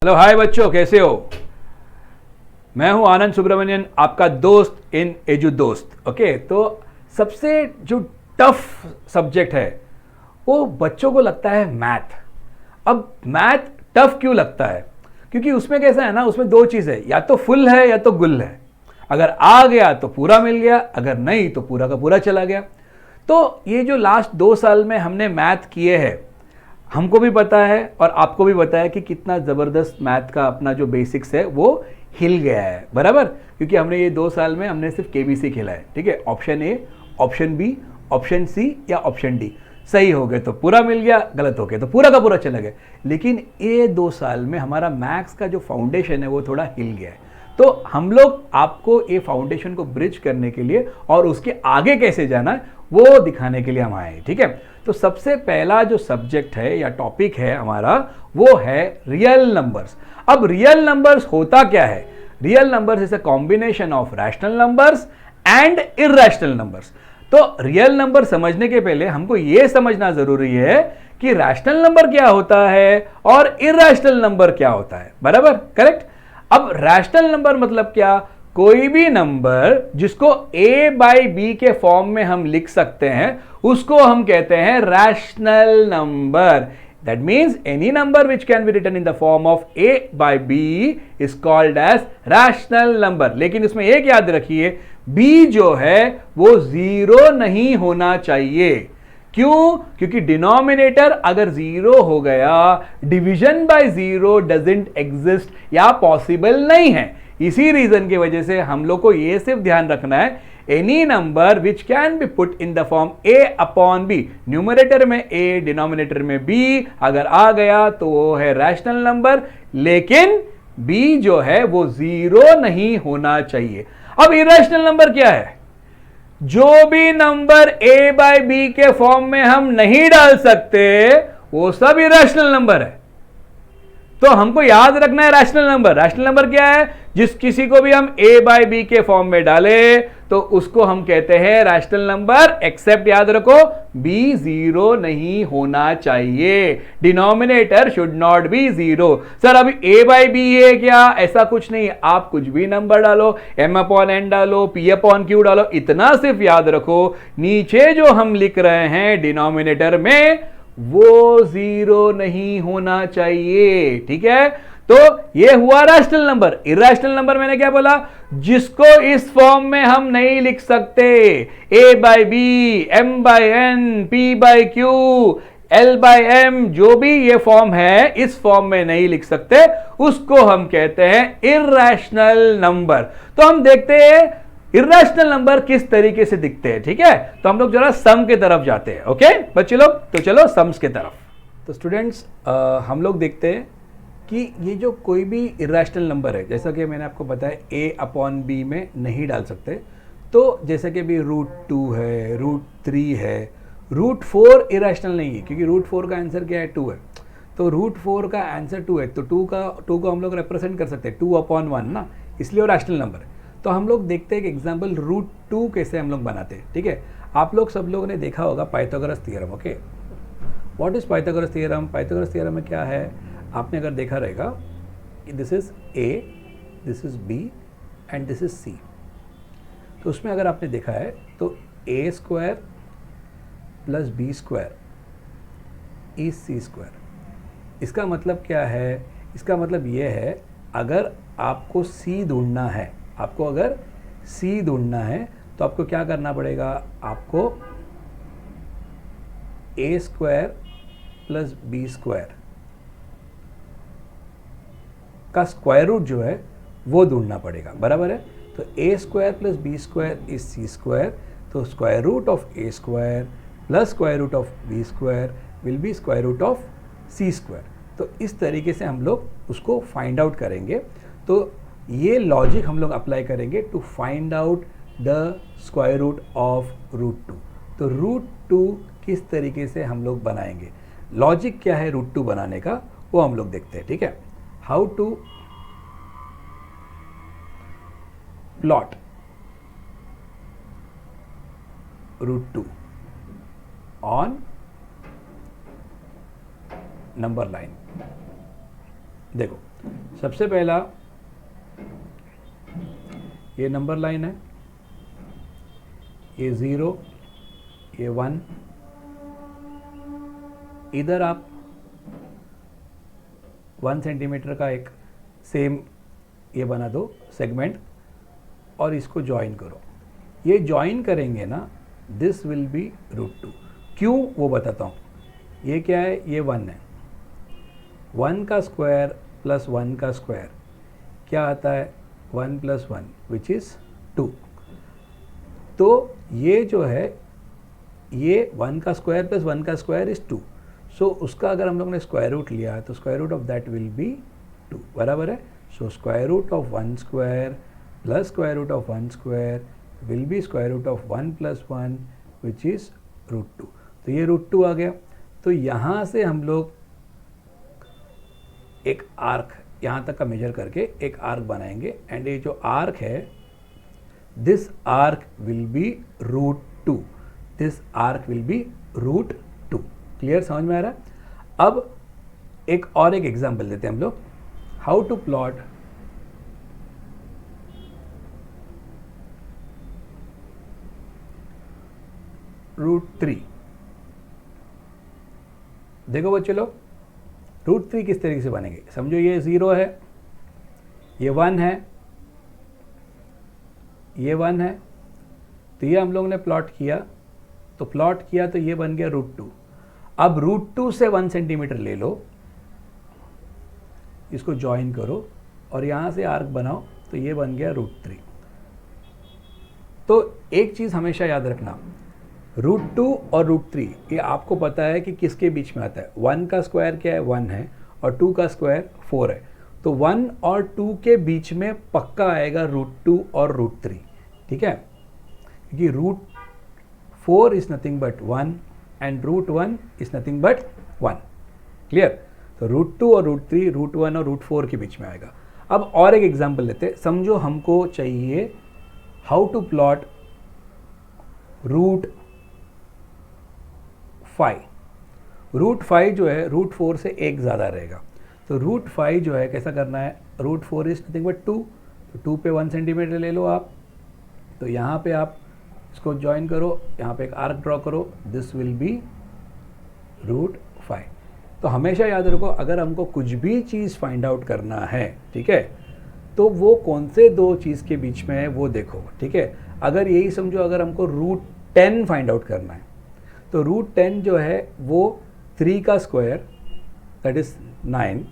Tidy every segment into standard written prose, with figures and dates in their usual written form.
Hello hi बच्चों, कैसे हो? मैं हूं आनंद सुब्रमण्यन, आपका दोस्त इन एजू दोस्त। ओके, तो सबसे जो टफ सब्जेक्ट है वो बच्चों को लगता है मैथ। अब मैथ टफ क्यों लगता है? क्योंकि उसमें कैसा है ना, उसमें दो चीज़ है, या तो फुल है या तो गुल है। अगर आ गया तो पूरा मिल गया, अगर नहीं तो पूरा का पूरा चला गया। तो ये जो लास्ट 2 साल में हमने मैथ किए हैं, हमको भी पता है और आपको भी पता है कि कितना ज़बरदस्त मैथ का अपना जो बेसिक्स है वो हिल गया है, बराबर। क्योंकि हमने ये 2 साल में हमने सिर्फ केबीसी खेला है, ठीक है। Option A, option B, option C या ऑप्शन डी सही हो गए तो पूरा मिल गया, गलत हो गए तो पूरा का पूरा चला गया। लेकिन ये 2 साल में हमारा मैथ्स का जो फाउंडेशन है वो थोड़ा हिल गया है। तो हम लोग आपको ये फाउंडेशन को ब्रिज करने के लिए और उसके आगे कैसे जाना है वो दिखाने के लिए हम आए, ठीक है। तो सबसे पहला जो सब्जेक्ट है या टॉपिक है हमारा वो है रियल नंबर्स। अब रियल नंबर्स होता क्या है? Real numbers is a combination of rational numbers and irrational numbers. तो रियल नंबर समझने के पहले हमको यह समझना जरूरी है कि रैशनल नंबर क्या होता है और इरैशनल नंबर क्या होता है, बराबर, करेक्ट। अब रैशनल नंबर मतलब क्या? कोई भी नंबर जिसको a बाई बी के फॉर्म में हम लिख सकते हैं उसको हम कहते हैं rational number. That means any number which can be written in the form of a by B is called as rational number. लेकिन इसमें एक याद रखिए, b जो है वो 0 नहीं होना चाहिए। क्यों? क्योंकि डिनोमिनेटर अगर 0 हो गया, डिवीजन बाय 0 डजंट एग्जिस्ट या पॉसिबल नहीं है। इसी रीजन की वजह से हम लोग को यह सिर्फ ध्यान रखना है, any number which can B put in the form a upon b, numerator में a डिनोमिनेटर में b अगर आ गया तो वो है रैशनल नंबर। लेकिन b जो है वो 0 नहीं होना चाहिए। अब इरैशनल नंबर क्या है? जो भी नंबर a बाई बी के फॉर्म में हम नहीं डाल सकते वो सब इरैशनल नंबर है। तो हमको याद रखना है रैशनल नंबर। रैशनल नंबर क्या है? जिस किसी को भी हम a बाई बी के फॉर्म में डाले तो उसको हम कहते हैं रैशनल नंबर, एक्सेप्ट याद रखो b 0 नहीं होना चाहिए। Denominator should not be 0। Sir अभी a बाई बी है क्या? ऐसा कुछ नहीं, आप कुछ भी नंबर डालो, m अपॉन n डालो, p अपॉन q डालो, इतना सिर्फ याद रखो नीचे जो हम लिख रहे हैं डिनोमिनेटर में वो 0 नहीं होना चाहिए, ठीक है। तो ये हुआ रैशनल नंबर। इरैशनल नंबर मैंने क्या बोला? जिसको इस फॉर्म में हम नहीं लिख सकते, a by B, m by n, p by q, l by m, जो भी ये फॉर्म है इस फॉर्म में नहीं लिख सकते उसको हम कहते हैं इरैशनल नंबर। तो हम देखते हैं इरैशनल नंबर किस तरीके से दिखते हैं, ठीक है। तो हम लोग जरा सम के तरफ जाते हैं। ओके बच्चे लोग, तो चलो सम्स के तरफ। तो स्टूडेंट्स, हम लोग देखते हैं कि ये जो कोई भी इरैशनल नंबर है, जैसा कि मैंने आपको बताया a अपॉन बी में नहीं डाल सकते। तो जैसे कि भी √2 है, √3 है, √4 इरैशनल नहीं है क्योंकि √4 का आंसर क्या है? 2 है। तो √4 का आंसर 2 है, तो 2 को हम लोग रिप्रेजेंट कर सकते हैं 2 अपॉन 1 ना, इसलिए वो रैशनल नंबर है। तो हम लोग देखते हैं कि एग्जाम्पल √2 कैसे हम लोग बनाते हैं, ठीक है। आप लोग सब लोगों ने देखा होगा Pythagoras theorem. Okay, what is Pythagoras theorem? Pythagoras theorem में क्या है, आपने अगर देखा रहेगा, this is a, this is b and this is c। तो उसमें अगर आपने देखा है तो a square plus b square is c square. इसका मतलब क्या है? इसका मतलब यह है, अगर आपको c ढूंढना है, आपको अगर c ढूंढना है तो आपको क्या करना पड़ेगा? आपको a square plus b square का स्क्वायर रूट जो है वो ढूंढना पड़ेगा, बराबर है। तो a square plus b square is c square. तो square root of a square plus square root of b square will be square root of c square. तो इस तरीके से हम लोग उसको फाइंड आउट करेंगे। तो ये लॉजिक हम लोग अप्लाई करेंगे to find out the square root of √2। तो √2 किस तरीके से हम लोग बनाएंगे, लॉजिक क्या है √2 बनाने का, वो हम लोग देखते हैं, ठीक है। How to plot √2 on number line. देखो सबसे पहला ये नंबर लाइन है, ये 0, ये 1, इधर आप 1 सेंटीमीटर का एक सेम ये बना दो सेगमेंट और इसको ज्वाइन करो। ये ज्वाइन करेंगे ना, दिस विल बी √2। क्यों वो बताता हूँ। ये क्या है, ये 1 है, 1 का स्क्वायर प्लस 1 का स्क्वायर क्या आता है, 1 + 1 विच इज़ 2। तो ये जो है ये 1 का स्क्वायर प्लस 1 का स्क्वायर इज़ 2। सो उसका अगर हम लोग ने स्क्वायर रूट लिया तो square root of that will be 2, बराबर है। So square root of 1 square plus square root of 1 square will be square root of 1 + 1 which is √2। तो ये √2 आ गया। तो यहाँ से हम लोग एक आर्क यहाँ तक का मेजर करके एक आर्क बनाएंगे एंड ये जो आर्क है this arc will be √2, this arc will be √2। Clear, समझ में आ रहा है। अब एक और एक एग्जांपल देते हैं हम लोग, हाउ टू प्लॉट √3। देखो बच्चे लोग √3 किस तरीके से बनेंगे, समझो ये 0 है, ये 1 है, ये 1 है, तो ये हम लोग ने प्लॉट किया तो ये बन गया √2। अब √2 से 1 सेंटीमीटर ले लो, इसको ज्वाइन करो और यहाँ से आर्क बनाओ तो ये बन गया √3। तो एक चीज़ हमेशा याद रखना, √2 और √3 ये आपको पता है कि किसके बीच में आता है। 1 का स्क्वायर क्या है, 1 है, और 2 का स्क्वायर 4 है। तो 1 और 2 के बीच में पक्का आएगा √2 और √3, ठीक है, क्योंकि √4 is nothing but 1 and √1 is nothing but 1। Clear. तो √2 और √3 √1 और √4 के बीच में आएगा। अब और एक एग्जांपल लेते, समझो हमको चाहिए हाउ टू प्लॉट √5। √5 जो है √4 से एक ज़्यादा रहेगा। तो √5 जो है कैसा करना है, √4 इज नथिंग बट 2, तो 2 पे 1 सेंटीमीटर ले लो आप। तो यहाँ पे आप इसको ज्वाइन करो, यहाँ पे एक आर्क ड्रॉ करो, दिस विल बी √5। तो हमेशा याद रखो, अगर हमको कुछ भी चीज़ फाइंड आउट करना है, ठीक है, तो वो कौन से दो चीज़ के बीच में है वो देखो, ठीक है। अगर यही समझो, अगर हमको √10 फाइंड आउट करना है तो √10 जो है वो 3 का स्क्वायर दैट इज 9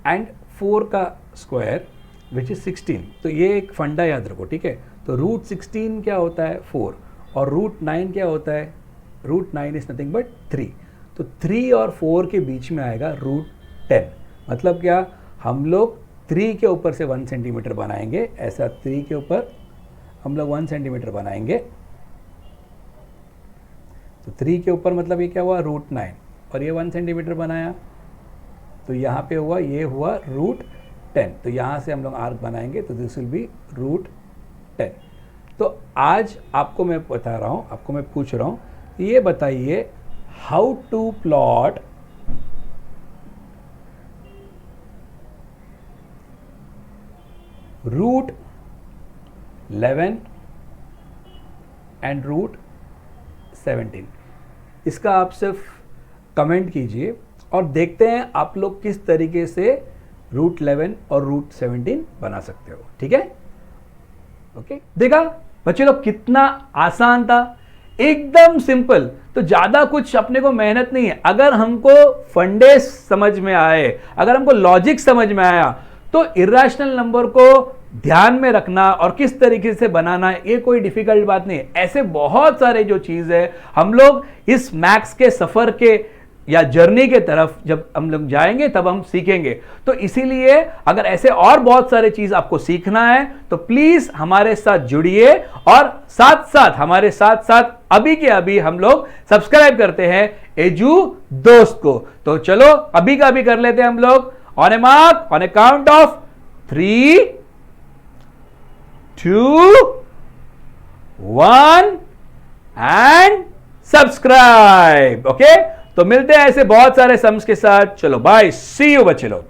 एंड 4 का स्क्वायर विच इज 16। तो ये एक फंडा याद रखो, ठीक है। तो √16 क्या होता है, 4, और √9 क्या होता है, √9 इज नथिंग बट 3। तो 3 और 4 के बीच में आएगा √10। मतलब क्या, हम लोग 3 के ऊपर से 1 सेंटीमीटर बनाएंगे, ऐसा 3 के ऊपर हम लोग 1 सेंटीमीटर बनाएंगे। तो 3 के ऊपर मतलब ये क्या हुआ, √9, और ये 1 सेंटीमीटर बनाया तो यहाँ पे हुआ, ये हुआ √10। तो यहाँ से हम लोग आर्क बनाएंगे तो दिस विल बी √10। तो आज आपको मैं बता रहा हूँ, आपको मैं पूछ रहा हूँ, ये बताइए हाउ टू प्लॉट √11 एंड √17। इसका आप सिर्फ कमेंट कीजिए और देखते हैं आप लोग किस तरीके से √11 और √17 बना सकते हो, ठीक है। ओके, देखा बच्चे लोग कितना आसान था, एकदम सिंपल। तो ज्यादा कुछ अपने को मेहनत नहीं है। अगर हमको फंडे समझ में आए, अगर हमको लॉजिक समझ में आया, तो इर्रेशनल नंबर को ध्यान में रखना और किस तरीके से बनाना है, ये कोई डिफिकल्ट बात नहीं है। ऐसे बहुत सारे जो चीज है, हम लोग इस मैथ्स के सफर के या जर्नी के तरफ जब हम लोग जाएंगे तब हम सीखेंगे। तो इसीलिए अगर ऐसे और बहुत सारे चीज आपको सीखना है तो प्लीज हमारे साथ जुड़िए, और साथ साथ हमारे साथ साथ अभी के अभी हम लोग सब्सक्राइब करते हैं एजू दोस्त को। तो चलो अभी का अभी कर लेते हैं हम लोग। On A mark, on A count of 3, 2, 1 and subscribe. Okay, तो मिलते हैं ऐसे बहुत सारे सम्स के साथ। चलो बाय, सी यू बच्चे लोग।